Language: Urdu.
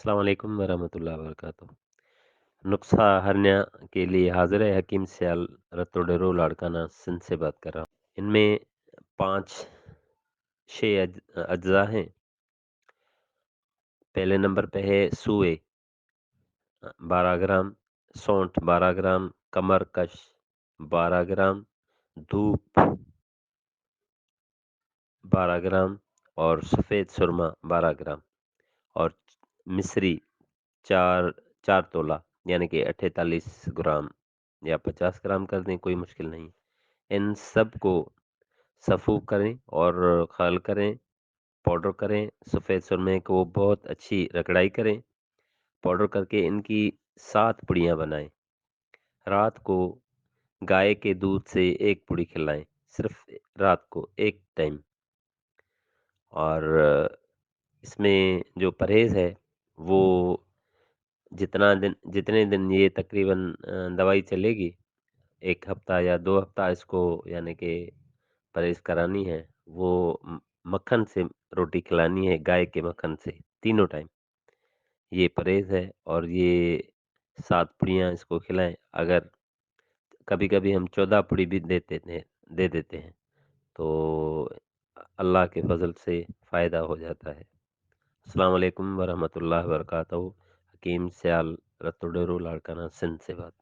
السلام علیکم ورحمۃ اللہ وبرکاتہ۔ نسخہ ہرنیا کے لیے حاضر ہے حکیم سیال رتوڈیرو لاڑکانہ سندھ سے بات کر رہا ہوں۔ ان میں پانچ اجزاء ہیں۔ پہلے نمبر پہ ہے سوئے 12 گرام، سونٹھ 12 گرام، کمر کش 12 گرام، دھوپ 12 گرام اور سفید سرما 12 گرام اور مصری چار چار تولہ یعنی کہ 48 گرام یا 50 گرام کر دیں، کوئی مشکل نہیں۔ ان سب کو صفو کریں اور خال کریں، پاؤڈر کریں۔ سفید سرمے کو بہت اچھی رگڑائی کریں، پاؤڈر کر کے ان کی 7 پڑیاں بنائیں۔ رات کو گائے کے دودھ سے ایک پڑی کھلائیں، صرف رات کو ایک ٹائم۔ اور اس میں جو پرہیز ہے وہ جتنے دن یہ تقریباً دوائی چلے گی، 1 ہفتہ یا 2 ہفتہ اس کو یعنی کہ پرہیز کرانی ہے، وہ مکھن سے روٹی کھلانی ہے، گائے کے مکھن سے تینوں ٹائم۔ یہ پرہیز ہے اور یہ 7 پڑیاں اس کو کھلائیں۔ اگر کبھی کبھی ہم 14 پڑی بھی دے دیتے ہیں تو اللہ کے فضل سے فائدہ ہو جاتا ہے۔ السلام علیکم ورحمۃ اللہ وبرکاتہ۔ حکیم سیال رتوڈیرو لاڑکانہ سندھ سے بات